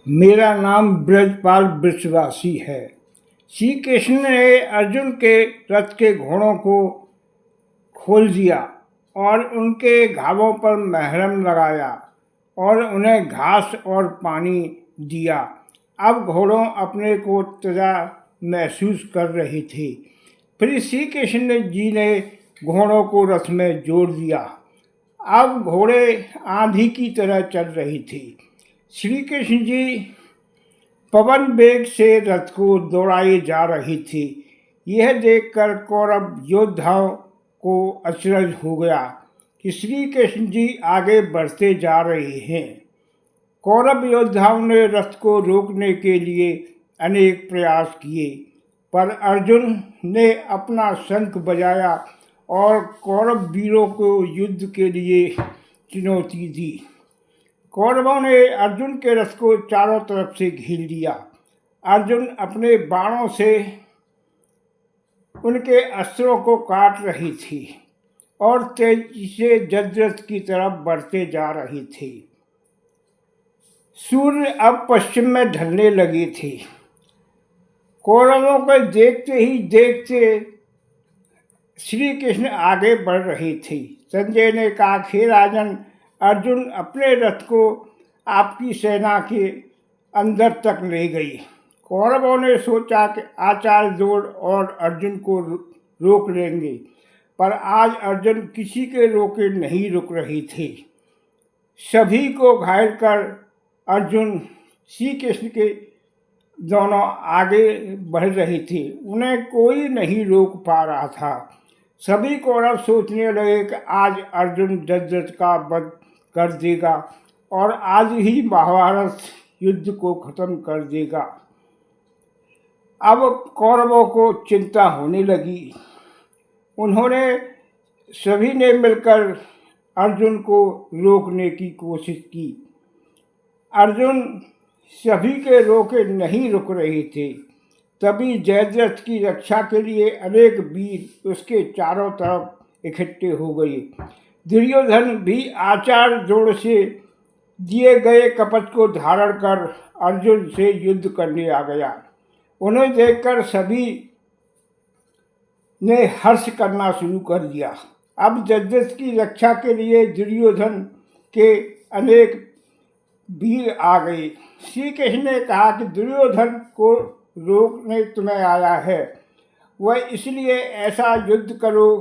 मेरा नाम ब्रजपाल वृषवासी है। श्री कृष्ण ने अर्जुन के रथ के घोड़ों को खोल दिया और उनके घावों पर महरम लगाया और उन्हें घास और पानी दिया। अब घोड़ों अपने को ताज़ा महसूस कर रही थी। फिर श्री कृष्ण जी ने घोड़ों को रथ में जोड़ दिया। अब घोड़े आंधी की तरह चल रही थी। श्री कृष्ण जी पवन वेग से रथ को दौड़ाई जा रही थी। यह देखकर कौरव योद्धाओं को अचरज हो गया कि श्री कृष्ण जी आगे बढ़ते जा रहे हैं। कौरव योद्धाओं ने रथ को रोकने के लिए अनेक प्रयास किए, पर अर्जुन ने अपना शंख बजाया और कौरव वीरों को युद्ध के लिए चुनौती दी। कौरवों ने अर्जुन के रथ को चारों तरफ से घेर लिया। अर्जुन अपने बाणों से उनके अस्त्रों को काट रही थी और तेजी से जयद्रथ की तरफ बढ़ते जा रही थी। सूर्य अब पश्चिम में ढलने लगी थी। कौरवों को देखते ही देखते श्री कृष्ण आगे बढ़ रही थी। संजय ने कहा, हे राजन, अर्जुन अपने रथ को आपकी सेना के अंदर तक ले गई। कौरवों ने सोचा कि आचार्य द्रोण और अर्जुन को रोक लेंगे, पर आज अर्जुन किसी के रोके नहीं रुक रही थी। सभी को घायल कर अर्जुन श्री कृष्ण के दोनों आगे बढ़ रही थी। उन्हें कोई नहीं रोक पा रहा था। सभी कौरव सोचने लगे कि आज अर्जुन जयद्रथ का वध कर देगा और आज ही महाभारत युद्ध को खत्म कर देगा। अब कौरवों को चिंता होने लगी। उन्होंने सभी ने मिलकर अर्जुन को रोकने की कोशिश की। अर्जुन सभी के रोके नहीं रुक रहे थे। तभी जयद्रथ की रक्षा के लिए अनेक वीर उसके चारों तरफ इकट्ठे हो गए। दुर्योधन भी आचार्य द्रोण से दिए गए कवच को धारण कर अर्जुन से युद्ध करने आ गया। उन्हें देखकर सभी ने हर्ष करना शुरू कर दिया। अब जयद्रथ की रक्षा के लिए दुर्योधन के अनेक वीर आ गए। श्री कृष्ण ने कहा कि दुर्योधन को रोकने तुम्हें आया है, वह इसलिए ऐसा युद्ध करो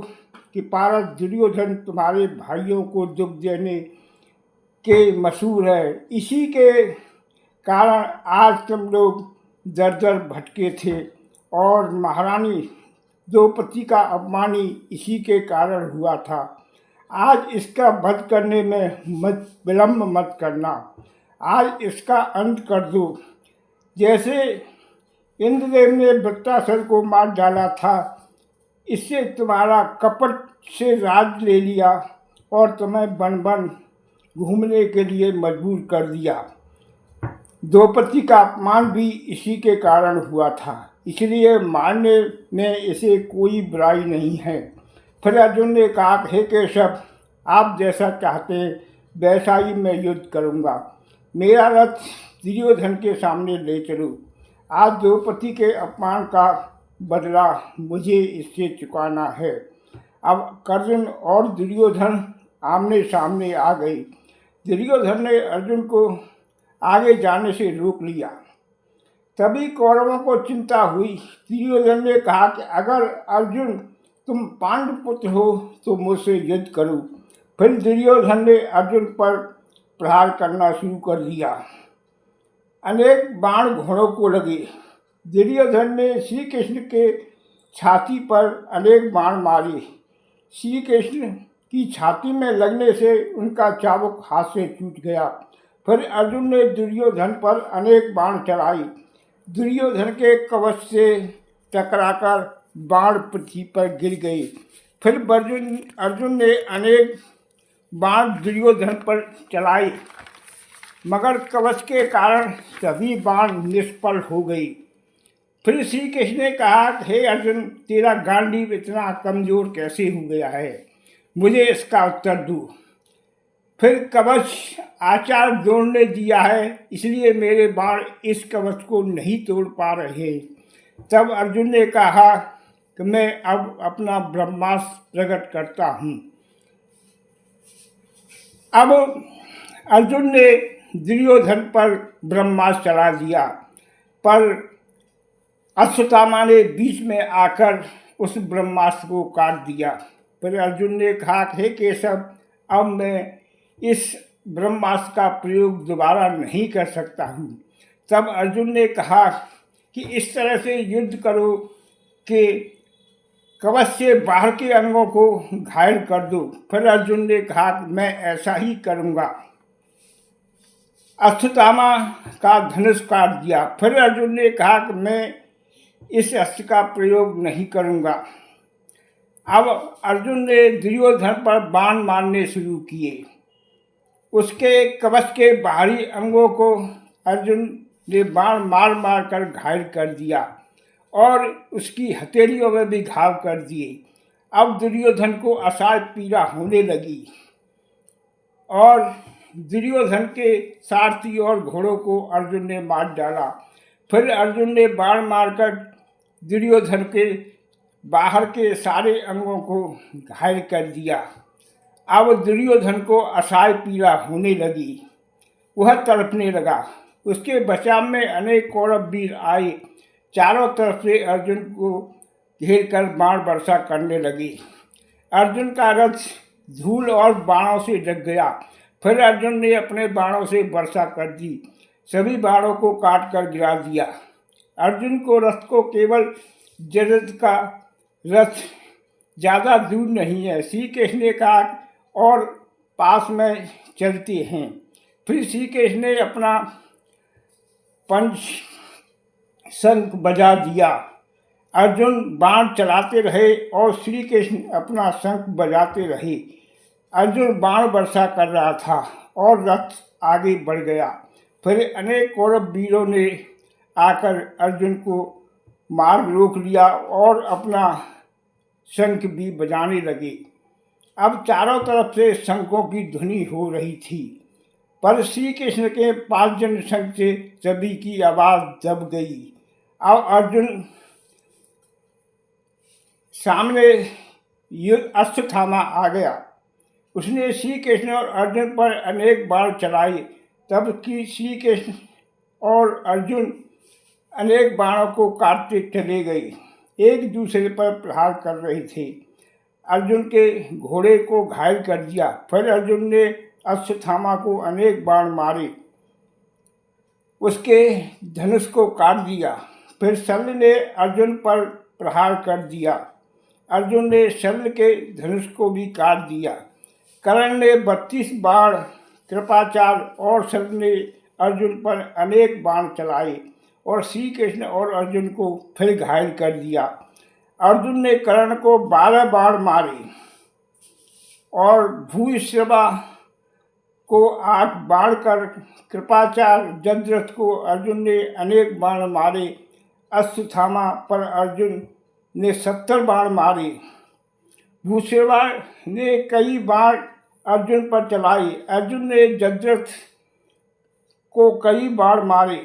कि पारस दुर्योधन तुम्हारे भाइयों को दुख देने के मशहूर है। इसी के कारण आज तुम लोग दर दर भटके थे और महारानी द्रौपदी का अपमान इसी के कारण हुआ था। आज इसका वध करने में विलम्ब मत करना। आज इसका अंत कर दो। जैसे इंद्रदेव ने वृत्रासुर को मार डाला था, इससे तुम्हारा कपट से राज ले लिया और तुम्हें वन वन घूमने के लिए मजबूर कर दिया। द्रौपदी का अपमान भी इसी के कारण हुआ था, इसलिए मारने में इसे कोई बुराई नहीं है। फिर अर्जुन ने कहा, हे केशव, आप जैसा चाहते हैं वैसा ही मैं युद्ध करूंगा। मेरा रथ दुर्योधन के सामने ले चलो। आज द्रौपदी के अपमान का बदला मुझे इससे चुकाना है। अब अर्जुन और दुर्योधन आमने सामने आ गए। दुर्योधन ने अर्जुन को आगे जाने से रोक लिया। तभी कौरवों को चिंता हुई। दुर्योधन ने कहा कि अगर अर्जुन तुम पांडुपुत्र हो तो मुझसे युद्ध करो। फिर दुर्योधन ने अर्जुन पर प्रहार करना शुरू कर दिया। अनेक बाण घोड़ों को लगे। दुर्योधन ने श्री कृष्ण के छाती पर अनेक बाण मारे। श्री कृष्ण की छाती में लगने से उनका चाबुक हाथ से छूट गया। फिर अर्जुन ने दुर्योधन पर अनेक बाण चलाए। दुर्योधन के कवच से टकराकर बाण पृथ्वी पर गिर गए। फिर अर्जुन ने अनेक बाण दुर्योधन पर चलाए, मगर कवच के कारण सभी बाण निष्फल हो गई। फिर श्री कृष्ण ने कहा, हे अर्जुन, तेरा गांडीव इतना कमजोर कैसे हो गया है? मुझे इसका उत्तर दो। फिर कवच आचार्य द्रोण ने दिया है, इसलिए मेरे बाण इस कवच को नहीं तोड़ पा रहे। तब अर्जुन ने कहा कि मैं अब अपना ब्रह्मास्त्र प्रकट करता हूँ। अब अर्जुन ने दुर्योधन पर ब्रह्मास्त्र चला दिया, पर अश्वत्थामा ने बीच में आकर उस ब्रह्मास्त्र को काट दिया। फिर अर्जुन ने कहा, हे केशव, अब मैं इस ब्रह्मास्त्र का प्रयोग दोबारा नहीं कर सकता हूँ। तब अर्जुन ने कहा कि इस तरह से युद्ध करो कि कवच से बाहर के अंगों को घायल कर दो। फिर अर्जुन ने कहा कि मैं ऐसा ही करूँगा। अश्वत्थामा का धनुष काट दिया। फिर अर्जुन ने कहा कि मैं इस अस्त्र का प्रयोग नहीं करूँगा। अब अर्जुन ने दुर्योधन पर बाण मारने शुरू किए। उसके कवच के बाहरी अंगों को अर्जुन ने बाण मार मार कर घायल कर दिया और उसकी हथेलियों में भी घाव कर दिए। अब दुर्योधन को असह्य पीड़ा होने लगी और दुर्योधन के सारथी और घोड़ों को अर्जुन ने मार डाला। फिर अर्जुन ने बाण मारकर दुर्योधन के बाहर के सारे अंगों को घायल कर दिया। अब दुर्योधन को असह्य पीड़ा होने लगी, वह तड़पने लगा। उसके बचाव में अनेक कौरव वीर आए, चारों तरफ से अर्जुन को घेर कर बाण वर्षा करने लगे। अर्जुन का रथ धूल और बाणों से ढक गया। फिर अर्जुन ने अपने बाणों से वर्षा कर दी, सभी बाणों को काट कर गिरा दिया। अर्जुन को रथ को केवल जरथ का रथ ज़्यादा दूर नहीं है, श्री कृष्ण ने कहा, और पास में चलते हैं। फिर श्री कृष्ण ने अपना पंच शंख बजा दिया। अर्जुन बाण चलाते रहे और श्री कृष्ण अपना शंख बजाते रहे। अर्जुन बाण वर्षा कर रहा था और रथ आगे बढ़ गया। फिर अनेक कौरव वीरों ने आकर अर्जुन को मार्ग रोक लिया और अपना शंख भी बजाने लगे। अब चारों तरफ से शंखों की ध्वनि हो रही थी, पर श्री कृष्ण के 5 जन शंख से सभी की आवाज़ दब गई। अब अर्जुन सामने अश्वत्थामा आ गया। उसने श्री कृष्ण और अर्जुन पर अनेक बाण चलाए। तब कि श्री कृष्ण और अर्जुन अनेक बाणों को काटते चले गए, एक दूसरे पर प्रहार कर रहे थे। अर्जुन के घोड़े को घायल कर दिया। फिर अर्जुन ने अश्वत्थामा को अनेक बाण मारे, उसके धनुष को काट दिया। फिर शल्य ने अर्जुन पर प्रहार कर दिया। अर्जुन ने शल्य के धनुष को भी काट दिया। कर्ण ने 32 बाण, कृपाचार्य और शल्य ने अर्जुन पर अनेक बाण चलाए और श्री कृष्ण और अर्जुन को फिर घायल कर दिया। अर्जुन ने कर्ण को 12 बाण मारे और भूश्रवा को 8 बाण कर कृपाचार्य जयद्रथ को अर्जुन ने अनेक बाण मारे। अश्वत्थामा पर अर्जुन ने 70 बाण मारे। भूश्रवा ने कई बाण अर्जुन पर चलाए। अर्जुन ने जयद्रथ को कई बाण मारे।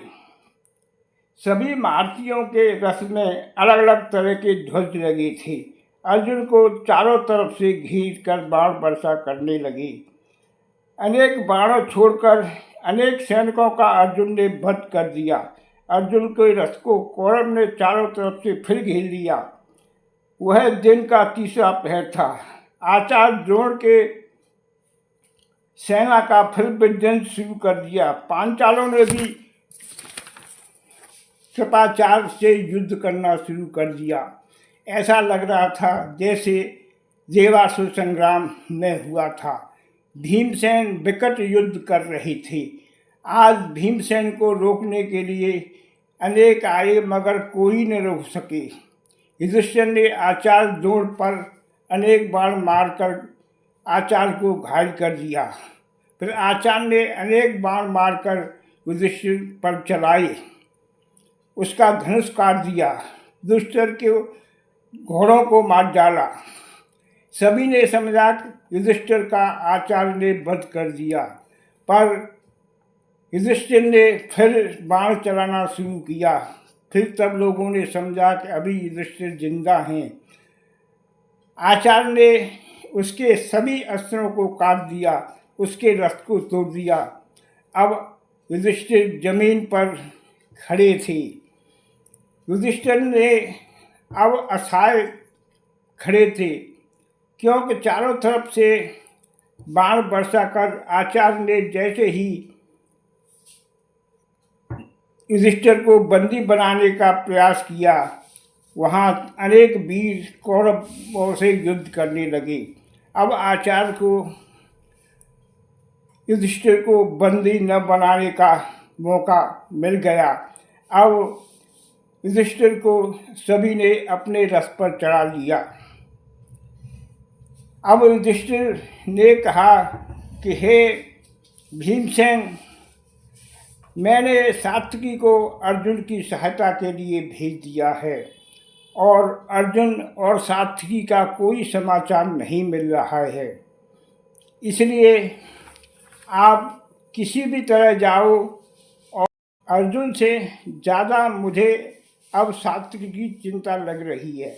सभी महारथियों के रथ में अलग अलग तरह के ध्वज लगे थे। अर्जुन को चारों तरफ से घेर कर बाण वर्षा करने लगे। अनेक बाणों छोड़कर अनेक सैनिकों का अर्जुन ने वध कर दिया। अर्जुन के रथ को कौरव ने चारों तरफ से फिर घेर लिया। वह दिन का तीसरा पहर था। आचार्य द्रोण के सेना का फिर विध्वंस शुरू कर दिया। पांचालों ने भी कृपाचार्य से युद्ध करना शुरू कर दिया। ऐसा लग रहा था जैसे देवासुर संग्राम में हुआ था। भीमसेन विकट युद्ध कर रहे थे। आज भीमसेन को रोकने के लिए अनेक आए, मगर कोई न रोक सके। युधिष्ठिर ने आचार्य द्रोण पर अनेक बाण मारकर आचार्य को घायल कर दिया। फिर आचार्य ने अनेक बाण मारकर युधिष्ठिर पर चलाए, उसका धनुष काट दिया, युधिष्ठिर के घोड़ों को मार डाला। सभी ने समझा कि युधिष्ठिर का आचार्य ने वध कर दिया, पर युधिष्ठिर ने फिर बाण चलाना शुरू किया। फिर तब लोगों ने समझा कि अभी युधिष्ठिर जिंदा हैं। आचार्य ने उसके सभी अस्त्रों को काट दिया, उसके रथ को तोड़ दिया। अब युधिष्ठिर जमीन पर खड़े थे। युधिष्ठिर ने अब असहाय खड़े थे, क्योंकि चारों तरफ से बाण बरसा कर आचार्य ने जैसे ही युधिष्ठिर को बंदी बनाने का प्रयास किया, वहाँ अनेक वीर कौरवों से युद्ध करने लगे। अब आचार्य को युधिष्ठिर को बंदी न बनाने का मौका मिल गया। अब युधिष्ठिर को सभी ने अपने रथ पर चढ़ा लिया। अब युधिष्ठिर ने कहा कि हे भीमसेन, मैंने सात्विकी को अर्जुन की सहायता के लिए भेज दिया है और अर्जुन और सात्विकी का कोई समाचार नहीं मिल रहा है। इसलिए आप किसी भी तरह जाओ, और अर्जुन से ज़्यादा मुझे अब सात्विकी की चिंता लग रही है,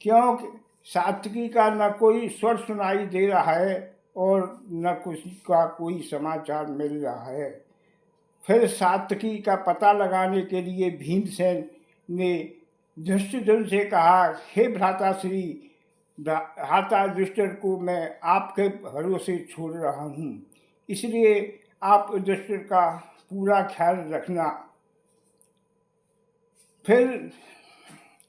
क्योंकि सात्विकी का न कोई स्वर सुनाई दे रहा है और न किसी का कोई समाचार मिल रहा है। फिर सात्विकी का पता लगाने के लिए भीमसेन ने धृष्टद्युम्न से कहा, हे भ्राताश्री, भ्राता युधिष्ठिर को मैं आपके भरोसे छोड़ रहा हूँ, इसलिए आप युधिष्ठिर का पूरा ख्याल रखना। फिर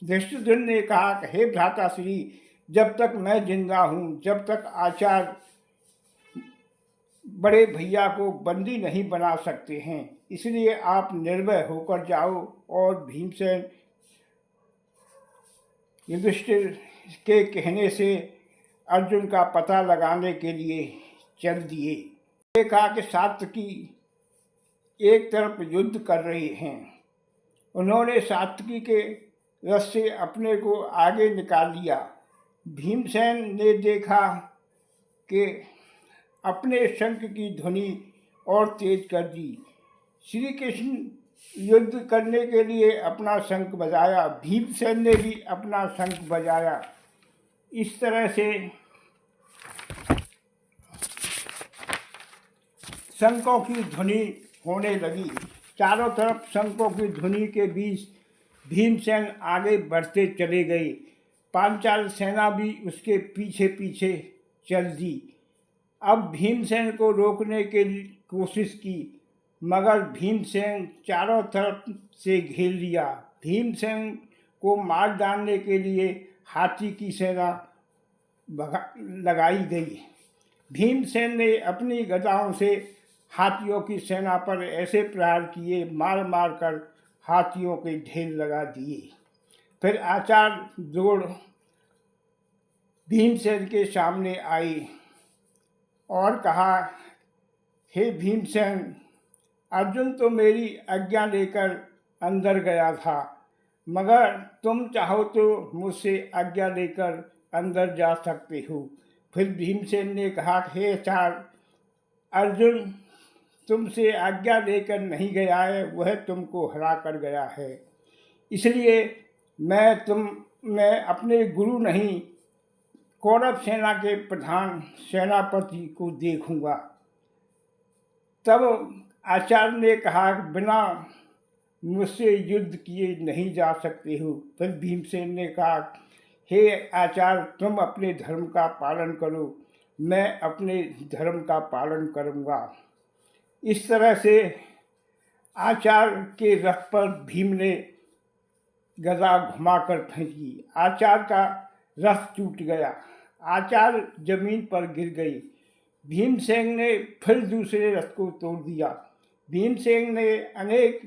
धृष्टद्युम्न ने कहा, हे भ्राताश्री, जब तक मैं जिंदा हूँ, जब तक आचार्य बड़े भैया को बंदी नहीं बना सकते हैं, इसलिए आप निर्भय होकर जाओ। और भीमसेन युधिष्ठिर के कहने से अर्जुन का पता लगाने के लिए चल दिए। देखा कि सात्विकी एक तरफ युद्ध कर रहे हैं। उन्होंने सात्विकी के रथ से अपने को आगे निकाल लिया। भीमसेन ने देखा कि अपने शंख की ध्वनि और तेज कर दी। श्री कृष्ण युद्ध करने के लिए अपना शंख बजाया, भीमसेन ने भी अपना शंख बजाया। इस तरह से शंखों की ध्वनि होने लगी। चारों तरफ शंखों की ध्वनि के बीच भीमसेन आगे बढ़ते चले गए। पांचाल सेना भी उसके पीछे पीछे चल दी। अब भीमसेन को रोकने की कोशिश की, मगर भीमसेन चारों तरफ से घेर लिया। भीमसेन को मार डालने के लिए हाथी की सेना लगाई गई। भीमसेन ने अपनी गदाओं से हाथियों की सेना पर ऐसे प्रहार किए, मार मार कर हाथियों के ढेर लगा दिए। फिर आचार्य दौड़ भीमसेन के सामने आई और कहा, हे भीमसेन, अर्जुन तो मेरी आज्ञा लेकर अंदर गया था, मगर तुम चाहो तो मुझसे आज्ञा लेकर अंदर जा सकते हो। फिर भीमसेन ने कहा, हे आचार्य, अर्जुन तुमसे आज्ञा लेकर नहीं गया है, वह तुमको हरा कर गया है। इसलिए मैं अपने गुरु नहीं, कौरव सेना के प्रधान सेनापति को देखूंगा। तब आचार्य ने कहा, बिना मुझसे युद्ध किए नहीं जा सकते हो। फिर भीमसेन ने कहा, हे आचार्य, तुम अपने धर्म का पालन करो, मैं अपने धर्म का पालन करूंगा। इस तरह से आचार्य के रथ पर भीम ने गदा घुमाकर फेंकी। आचार्य का रथ टूट गया, आचार्य जमीन पर गिर गई। भीमसेन ने फिर दूसरे रथ को तोड़ दिया। भीमसेन ने अनेक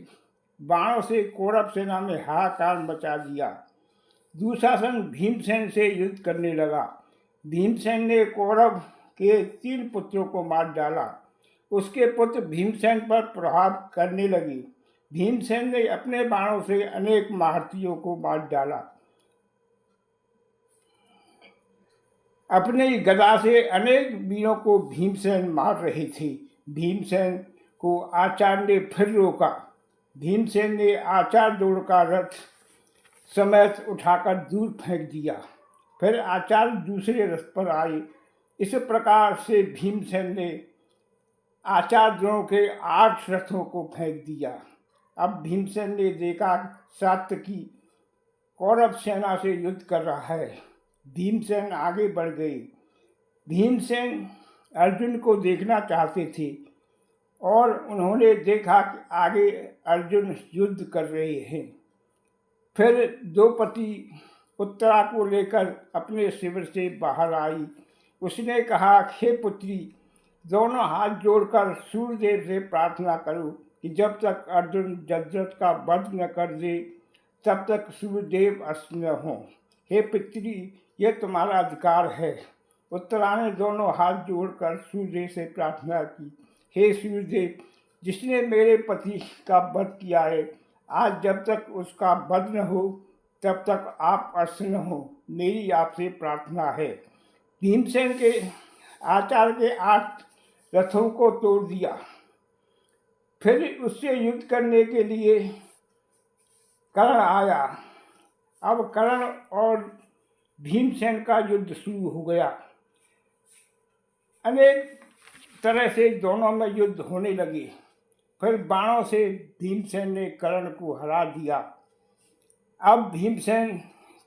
बाणों से कौरव सेना में हाहाकार मचा दिया। दुशासन भीमसेन से युद्ध करने लगा। भीमसेन ने कौरव के 3 पुत्रों को मार डाला। उसके पुत्र भीमसेन पर प्रहार करने लगे। भीमसेन ने अपने बाणों से अनेक महारथियों को मार डाला। अपने ही गदा से अनेक वीरों को भीमसेन मार रहे थे। भीमसेन को आचार्य ने फिर रोका। भीमसेन ने आचार्य द्रोण का रथ समेत उठाकर दूर फेंक दिया। फिर आचार्य दूसरे रथ पर आए। इस प्रकार से भीमसेन ने आचार्य द्रोण के 8 रथों को फेंक दिया। अब भीमसेन ने देखा सात्यकी कौरव सेना से युद्ध कर रहा है। भीमसेन आगे बढ़ गए। भीमसेन अर्जुन को देखना चाहते थे और उन्होंने देखा कि आगे अर्जुन युद्ध कर रहे हैं। फिर द्रौपदी उत्तरा को लेकर अपने शिविर से बाहर आई। उसने कहा, हे पुत्री, दोनों हाथ जोड़कर सूर्यदेव से प्रार्थना करो कि जब तक अर्जुन जयद्रथ का वध न कर दे तब तक सूर्यदेव अस्त न हो। हे पुत्री, यह तुम्हारा अधिकार है। उत्तरा ने दोनों हाथ जोड़कर सूर्यदेव से प्रार्थना की, हे सूर्यदेव, जिसने मेरे पति का वध किया है, आज जब तक उसका वध न हो तब तक आप अस्त न हो। मेरी आपसे प्रार्थना है। भीमसेन के आचार्य के 8 रथों को तोड़ दिया। फिर उससे युद्ध करने के लिए कर्ण आया। अब कर्ण और भीमसेन का युद्ध शुरू हो गया। अनेक तरह से दोनों में युद्ध होने लगे। फिर बाणों से भीमसेन ने कर्ण को हरा दिया। अब भीमसेन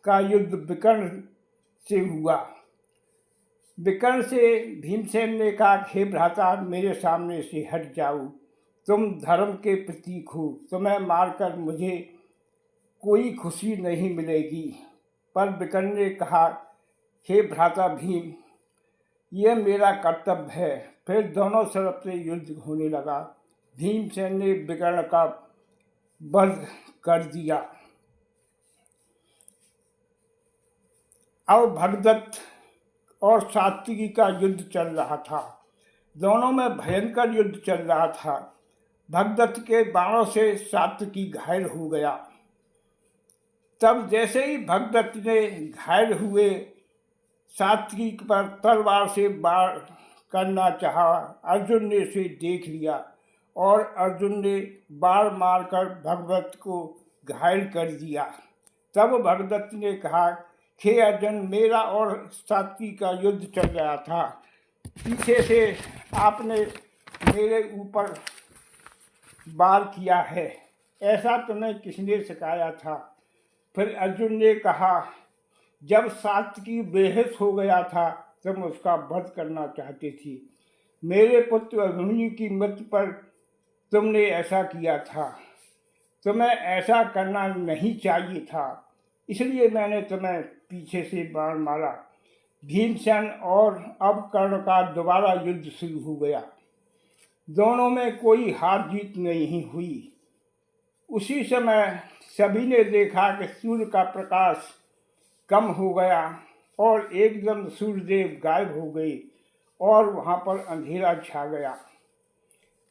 का युद्ध विकर्ण से हुआ। विकर्ण से भीमसेन ने कहा, हे भ्राता, मेरे सामने से हट जाओ। तुम धर्म के प्रतीक हो। तुम्हें मारकर मुझे कोई खुशी नहीं मिलेगी। पर विकर्ण ने कहा, हे भ्राता भीम, यह मेरा कर्तव्य है। फिर दोनों तरफ से युद्ध होने लगा। भीमसेन ने विकर्ण का वध कर दिया। अब भगदत्त और सात्विकी का युद्ध चल रहा था। दोनों में भयंकर युद्ध चल रहा था। भगदत्त के बाणों से सात्विकी घायल हो गया। तब जैसे ही भगदत्त ने घायल हुए सात्विकी पर तलवार से वार करना चाहा, अर्जुन ने उसे देख लिया और अर्जुन ने बाण मारकर भगदत्त को घायल कर दिया। तब भगदत्त ने कहा, हे अर्जुन, मेरा और सात्विकी का युद्ध चल रहा था। पीछे से आपने मेरे ऊपर वार किया है। ऐसा तुम्हें किसने सिखाया था? फिर अर्जुन ने कहा, जब सात्विकी बेहोश हो गया था तुम उसका वध करना चाहते थे। मेरे पुत्र अभिमन्यु की मृत्यु पर तुमने ऐसा किया था। तुम्हें ऐसा करना नहीं चाहिए था, इसलिए मैंने तुम्हें पीछे से बाण मारा। भीमसेन और अब कर्ण का दोबारा युद्ध शुरू हो गया। दोनों में कोई हार जीत नहीं हुई। उसी समय सभी ने देखा कि सूर्य का प्रकाश कम हो गया और एकदम सूर्यदेव गायब हो गए और वहाँ पर अंधेरा छा गया।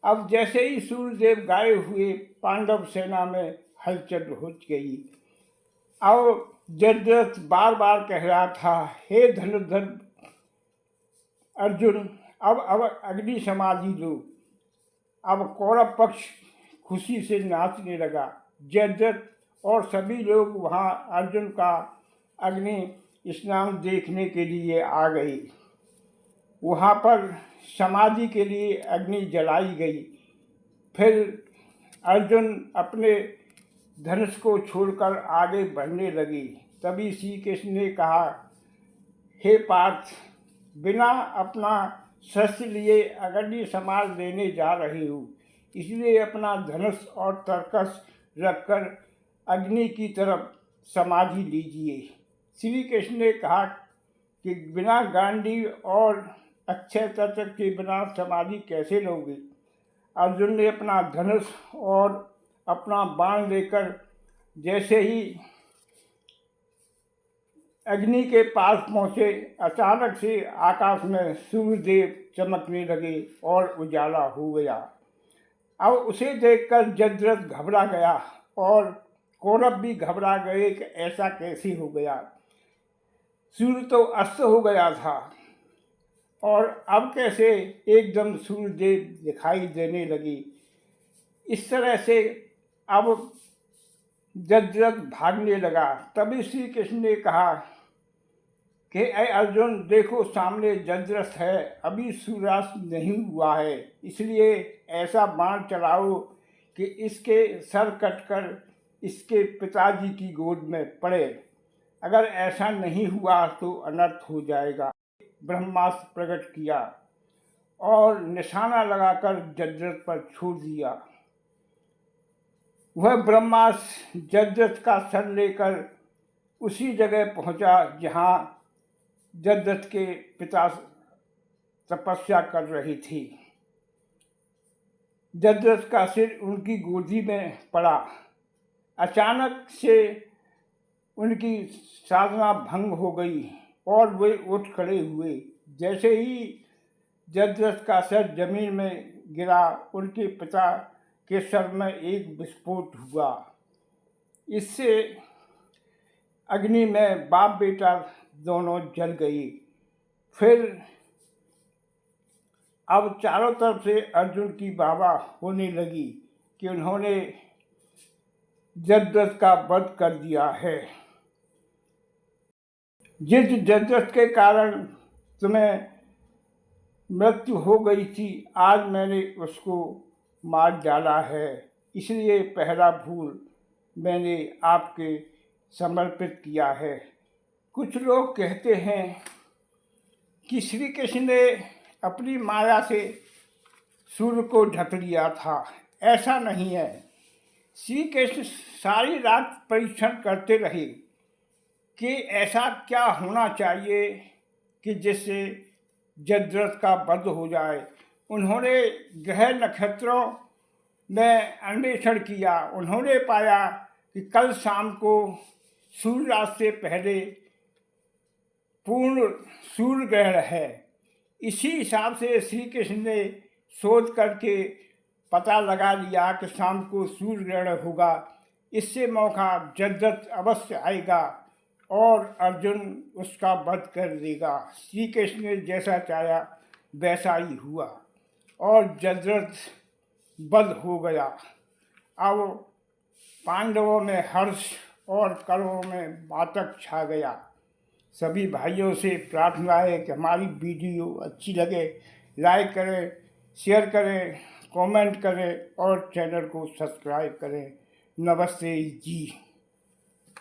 अब जैसे ही सूर्यदेव गायब हुए, पांडव सेना में हलचल हो गई। अब जयद्रथ बार बार कह रहा था, हे धनुर्धर अर्जुन, अब अग्नि समाधि लो। अब कौरव पक्ष खुशी से नाचने लगा। जयद्रथ और सभी लोग वहाँ अर्जुन का अग्नि स्नान देखने के लिए आ गए। वहाँ पर समाधि के लिए अग्नि जलाई गई। फिर अर्जुन अपने धनुष को छोड़कर आगे बढ़ने लगे। तभी श्री कृष्ण ने कहा, हे पार्थ, बिना अपना शस्त्र लिए अग्नि समाज लेने जा रहे हो, इसलिए अपना धनुष और तरकस रखकर अग्नि की तरफ समाधि लीजिए। श्री कृष्ण ने कहा कि बिना गांडीव और अक्षय तत्व के बिना समाधि कैसे लोगे? अर्जुन ने अपना धनुष और अपना बाण लेकर जैसे ही अग्नि के पास पहुँचे, अचानक से आकाश में सूर्यदेव चमकने लगे और उजाला हो गया। अब उसे देखकर जयद्रथ घबरा गया और कौरव भी घबरा गए कि ऐसा कैसे हो गया। सूर्य तो अस्त हो गया था और अब कैसे एकदम सूर्य देव दिखाई देने लगी। इस तरह से अब जजरथ भागने लगा। तभी श्री कृष्ण ने कहा कि अय अर्जुन, देखो सामने जजरथ है, अभी सूर्यास्त नहीं हुआ है, इसलिए ऐसा बाण चलाओ कि इसके सर कटकर इसके पिताजी की गोद में पड़े। अगर ऐसा नहीं हुआ तो अनर्थ हो जाएगा। ब्रह्मास्त्र प्रकट किया और निशाना लगाकर जजरथ पर छोड़ दिया। वह ब्रह्मास्त्र जजरथ का सर लेकर उसी जगह पहुंचा जहां जजरथ के पिता तपस्या कर रही थी। जजरथ का सिर उनकी गोदी में पड़ा। अचानक से उनकी साधना भंग हो गई और वे उठ खड़े हुए। जैसे ही जजरथ का सर जमीन में गिरा, उनके पिता के सर में एक विस्फोट हुआ। इससे अग्नि में बाप बेटा दोनों जल गई। फिर अब चारों तरफ से अर्जुन की वाहवा होने लगी कि उन्होंने जजरथ का वध कर दिया है। जिस जजरथ के कारण तुम्हें मृत्यु हो गई थी, आज मैंने उसको मार डाला है, इसलिए पहला फूल मैंने आपके समर्पित किया है। कुछ लोग कहते हैं कि श्री कृष्ण ने अपनी माया से सूर्य को ढक लिया था। ऐसा नहीं है। श्री कृष्ण सारी रात परीक्षण करते रहे कि ऐसा क्या होना चाहिए कि जिससे जजरथ का वध हो जाए। उन्होंने ग्रह नक्षत्रों में अन्वेषण किया। उन्होंने पाया कि कल शाम को सूर्यास्त से पहले पूर्ण सूर्य ग्रहण है। इसी हिसाब से श्री कृष्ण ने शोध करके पता लगा लिया कि शाम को सूर्य ग्रहण होगा। इससे मौका जजरथ अवश्य आएगा और अर्जुन उसका वध कर देगा। श्री कृष्ण ने जैसा चाहा वैसा ही हुआ और जजरथ वध हो गया। अब पांडवों में हर्ष और कौरवों में बातक छा गया। सभी भाइयों से प्रार्थना है कि हमारी वीडियो अच्छी लगे, लाइक करें, शेयर करें, कमेंट करें और चैनल को सब्सक्राइब करें। नमस्ते जी।